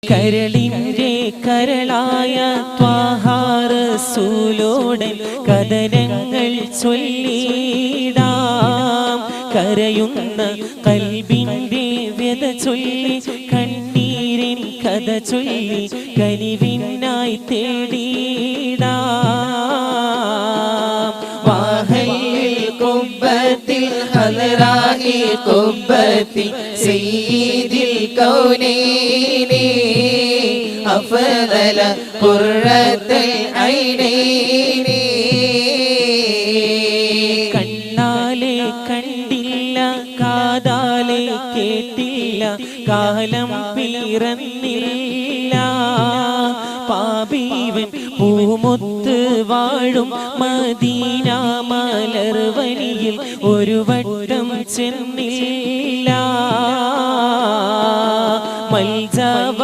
കരളിൻ്റെ കരളായ ത്വാഹ റസൂലോടൻ കഥനങ്ങൾ ചൊല്ലിടാം. കരയുന്ന കൽബിൻ്റെ വ്യത ചൊല്ലി കണ്ണീരിൻ കഥ ചൊല്ലി കനിവിനായി തേടിടാം. വാഹയിൽ കുബ്ബത്തിൽ ഹദറായി കുബ്ബത്തിൽ സയ്യിദിൽ കൗനൈനി അഫ്ദല ഖുർറത്തുൽ ഐനൈനി. കണ്ണാലെ കണ്ടില്ല, കാതാലെ കേട്ടില്ല, കാലം പിറന്നില്ല. പാപീവൻ പൂമുത്ത് വാഴും മദീന മലർവനിയിൽ ഒരു വട്ടം ചെന്നില്ല. മൽജാവ